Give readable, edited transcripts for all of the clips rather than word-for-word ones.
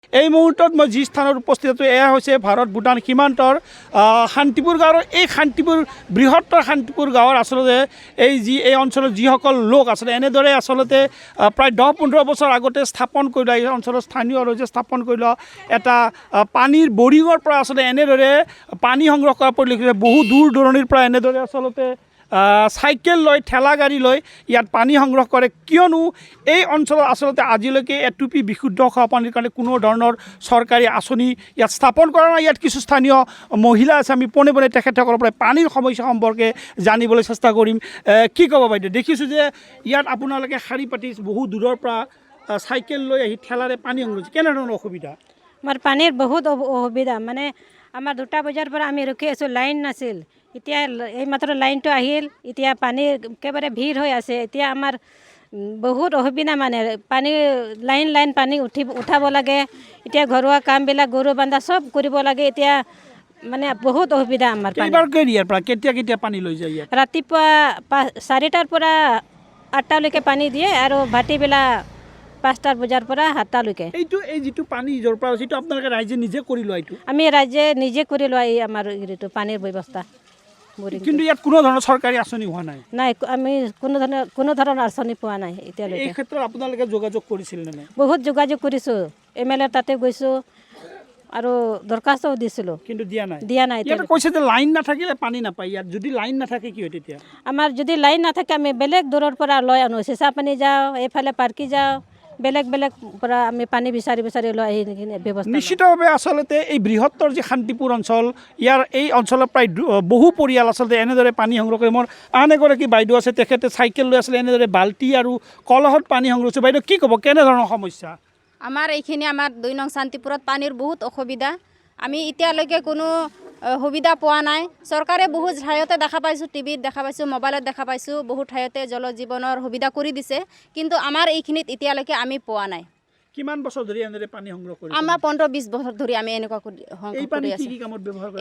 এই মুহূৰ্তত মই যি স্থানত উপস্থিত আছোঁ এয়া হৈছে ভাৰত ভূটান সীমান্তৰ শান্তিপুৰ গাঁৱৰ এই শান্তিপুৰ বৃহত্তৰ শান্তিপুৰ গাঁৱৰ আচলতে এই অঞ্চলৰ যিসকল লোক আচলতে এনেদৰে আচলতে প্ৰায় 10-15 বছৰ আগতে স্থাপন কৰি লোৱা এই অঞ্চলৰ স্থানীয় ৰাইজে স্থাপন কৰি লোৱা এটা পানীৰ বৰিঙৰ পৰা আচলতে এনেদৰে পানী সংগ্ৰহ কৰা পৰিলক্ষিত বহু দূৰ দূৰণিৰ পৰা এনেদৰে আচলতে চাইকেল লৈ ঠেলা গাড়ী লৈ ইয়াত পানী সংগ্ৰহ কৰে কিয়নো এই অঞ্চলত আচলতে আজিলৈকে এটুপি বিশুদ্ধ খোৱা পানীৰ কাৰণে কোনো ধৰণৰ চৰকাৰী আঁচনি ইয়াত স্থাপন কৰা নাই। ইয়াত কিছু স্থানীয় মহিলা আছে, আমি পোনে পোনে তেখেতসকলৰ পৰা পানীৰ সমস্যা সম্পৰ্কে জানিবলৈ চেষ্টা কৰিম। কি ক'ব বাইদেউ? দেখিছোঁ যে ইয়াত আপোনালোকে শাৰী পাতি বহু দূৰৰ পৰা চাইকেল লৈ আহি ঠেলাৰে পানী সংগ্ৰহ কৰিছে, কেনেধৰণৰ অসুবিধা? আমাৰ পানীৰ বহুত অসুবিধা, মানে আমাৰ 2টা বজাৰ পৰা আমি ৰখি আছোঁ, লাইন নাছিল। এতিয়া এইমাত্ৰ লাইনটো আহিল, এতিয়া পানী একেবাৰে ভিৰ হৈ আছে। এতিয়া আমাৰ বহুত অসুবিধা, মানে পানী লাইন পানী উঠাব লাগে। এতিয়া ঘৰুৱা কামবিলাক গৰু বান্ধা চব কৰিব লাগে। এতিয়া মানে বহুত অসুবিধা আমাৰ। ইয়াৰ পৰা কেতিয়া পানী লৈ যায়? ইয়াত ৰাতিপুৱা 4টাৰ পৰা 8টালৈকে পানী দিয়ে আৰু ভাটিবেলা 5টা বজাৰ পৰা 7টালৈকে। এই যিটো পানী য'ৰ পৰা হৈছে, আপোনালোকে ৰাইজে নিজে কৰি লোৱা? এইটো আমি ৰাইজে নিজে কৰি লোৱা এই আমাৰ এইটো পানীৰ ব্যৱস্থা। কিন্তু ইয়াত কোনো ধৰণৰ চৰকাৰী আঁচনি হোৱা নাই? নাই, আমি কোনো ধৰণৰ আঁচনি পোৱা নাই এতিয়ালৈকে। এই ক্ষেত্ৰত আপোনালোকে যোগাযোগ কৰিছিল নে নাই? বহুত যোগাযোগ কৰিছোঁ, MLA তাতে গৈছোঁ আৰু দৰখাস্তও দিছিলোঁ, কিন্তু দিয়া নাই। ইয়াতে কৈছে যে লাইন নাথাকিলে পানী নাপায়। ইয়াত যদি লাইন নাথাকে কি হয় তেতিয়া? আমাৰ যদি লাইন নাথাকে আমি বেলেগ দূৰৰ পৰা লৈ আনো, চেঁচা পানী যাওঁ, এইফালে পাৰ্কি যাওঁ, বেলেগ পৰা আমি পানী বিচাৰি লৈ আহি ব্যৱস্থা। নিশ্চিতভাৱে আচলতে এই বৃহত্তৰ যি শান্তিপুৰ অঞ্চল, ইয়াৰ এই অঞ্চলত প্ৰায় বহু পৰিয়াল আচলতে এনেদৰে পানী সংগ্ৰহ কৰে। মোৰ আন এগৰাকী বাইদেউ আছে, তেখেতে চাইকেল লৈ আছিলে, এনেদৰে বাল্টি আৰু কলহত পানী সংগ্ৰহ কৰিছে। বাইদেউ কি ক'ব, কেনেধৰণৰ সমস্যা? আমাৰ এইখিনি আমাৰ 2 নং শান্তিপুৰত পানীৰ বহুত অসুবিধা। আমি এতিয়ালৈকে কোনো সুবিধা পোৱা নাই। চৰকাৰে বহুত ঠাইতে দেখা পাইছোঁ, টিভিত দেখা পাইছোঁ, মোবাইলত দেখা পাইছোঁ, বহুত ঠাইতে জল জীৱনৰ সুবিধা কৰি দিছে, কিন্তু আমাৰ এইখিনিত এতিয়ালৈকে আমি পোৱা নাই। কিমান বছৰ ধৰি এনেদৰে পানী সংগ্ৰহ কৰি? আমাৰ 15-20 বছৰ ধৰি আমি এনেকুৱা কৰি আছোঁ।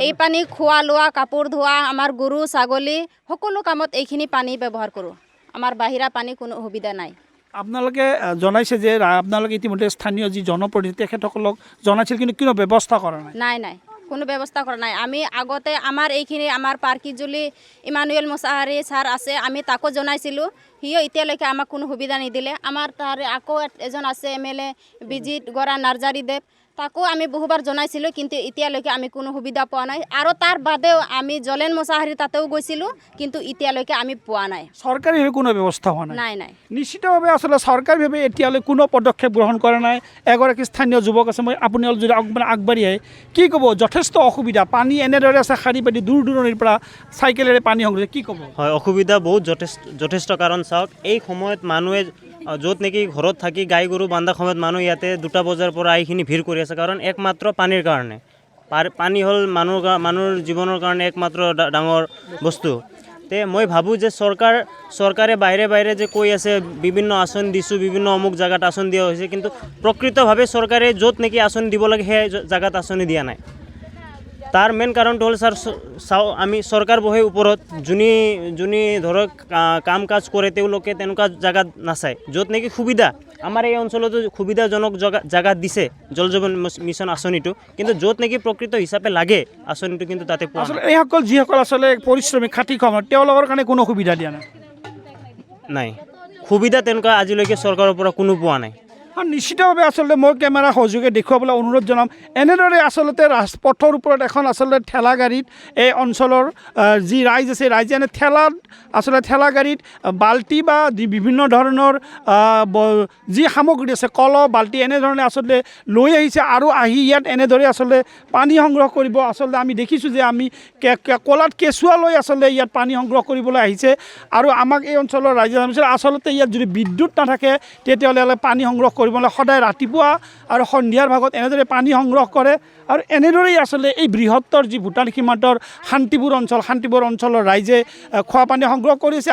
এই এই পানী খোৱা লোৱা, কাপোৰ ধোৱা, আমাৰ গৰু ছাগলী সকলো কামত এইখিনি পানী ব্যৱহাৰ কৰোঁ। আমাৰ বাহিৰা পানী কোনো সুবিধা নাই। আপোনালোকে জনাইছে যে আপোনালোকে ইতিমধ্যে স্থানীয় যি জনপ্ৰতিনিধি তেখেতসকলক জনাইছিল, কিন্তু কোনো ব্যৱস্থা কৰা নাই? নাই, কোনো ব্যৱস্থা কৰা নাই। আমি আগতে আমাৰ এইখিনি আমাৰ পাৰ্কিজুলি ইমানুৱেল মুছাহাৰী ছাৰ আছে, আমি তাকো জনাইছিলোঁ, সিও এতিয়ালৈকে আমাক কোনো সুবিধা নিদিলে। আমাৰ তাৰ আকৌ এজন আছে MLA বিজিত গৰা নাৰ্জাৰীদেৱ, তাকো আমি বহুবাৰ জনাইছিলোঁ, কিন্তু এতিয়ালৈকে আমি কোনো সুবিধা পোৱা নাই। আৰু তাৰ বাদেও আমি জলেন মুছাহাৰী তাতেও গৈছিলোঁ, কিন্তু এতিয়ালৈকে আমি পোৱা নাই। চৰকাৰীভাৱে কোনো ব্যৱস্থা হোৱা নাই? নাই। নিশ্চিতভাৱে আচলতে চৰকাৰীভাৱে এতিয়ালৈ কোনো পদক্ষেপ গ্ৰহণ কৰা নাই। এগৰাকী স্থানীয় যুৱক আছে, মই আপোনালোক যদি আগবাঢ়ি আহে কি ক'ব? যথেষ্ট অসুবিধা, পানী এনেদৰে আছে, শাৰী পাতি দূৰ দূৰণিৰ পৰা চাইকেলেৰে পানী সংগ্ৰহ, কি ক'ব? হয়, অসুবিধা বহুত যথেষ্ট। কাৰণ চাওক, এই সময়ত মানুহে য'ত নেকি ঘৰত থাকি গাই গৰু বান্ধা সময়ত মানুহ ইয়াতে 2টা বজাৰ পৰা এইখিনি ভিৰ কৰি আছে, কাৰণ একমাত্ৰ পানীৰ কাৰণে। পানী হ'ল মানুহৰ জীৱনৰ কাৰণে একমাত্ৰ ডাঙৰ বস্তু। তে মই ভাবোঁ যে চৰকাৰে বাহিৰে যে কৈ আছে বিভিন্ন আঁচনি দিছোঁ, বিভিন্ন অমুক জেগাত আঁচনি দিয়া হৈছে, কিন্তু প্ৰকৃতভাৱে চৰকাৰে য'ত নেকি আঁচনি দিব লাগে সেই জেগাত আঁচনি দিয়া নাই। তাৰ মেইন কাৰণটো হ'ল চাওঁ আমি চৰকাৰ বহে ওপৰত, যোনে ধৰক কাম কাজ কৰে তেওঁলোকে তেনেকুৱা জেগাত নাচায় য'ত নেকি সুবিধা। আমাৰ এই অঞ্চলতো সুবিধাজনক জেগাত দিছে জল জীৱন মিছন আঁচনিটো, কিন্তু য'ত নেকি প্ৰকৃত হিচাপে লাগে আঁচনিটো কিন্তু তাতে পোৱা নাই। এইসকল যিসকল আচলতে পৰিশ্ৰমী খাটি খোৱা তেওঁলোকৰ কাৰণে কোনো সুবিধা দিয়া নাই? সুবিধা তেনেকুৱা আজিলৈকে চৰকাৰৰ পৰা কোনো পোৱা নাই। নিশ্চিতভাৱে আচলতে মই কেমেৰা সহযোগে দেখুৱাবলৈ অনুৰোধ জনাম, এনেদৰে আচলতে ৰাজপথৰ ওপৰত এখন আচলতে ঠেলা গাড়ীত এই অঞ্চলৰ যি ৰাইজ আছে, ৰাইজে এনে ঠেলা গাড়ীত বাল্টি বা বিভিন্ন ধৰণৰ যি সামগ্ৰী আছে, কলহ বাল্টি এনেধৰণে আচলতে লৈ আহিছে আৰু আহি ইয়াত এনেদৰে আচলতে পানী সংগ্ৰহ কৰিব। আচলতে আমি দেখিছোঁ যে আমি কলাত কেঁচুৱা লৈ আচলতে ইয়াত পানী সংগ্ৰহ কৰিবলৈ আহিছে। আৰু আমাক এই অঞ্চলৰ ৰাইজে জানিছিল আচলতে ইয়াত যদি বিদ্যুৎ নাথাকে তেতিয়াহ'লে পানী সংগ্ৰহ কৰিবলৈ সদায় ৰাতিপুৱা আৰু সন্ধিয়াৰ ভাগত এনেদৰে পানী সংগ্ৰহ কৰে। আৰু এনেদৰেই আচলতে এই বৃহত্তৰ যি ভূটান সীমান্তৰ শান্তিপুৰ অঞ্চলৰ ৰাইজে খোৱা পানী সংগ্ৰহ কৰিছে।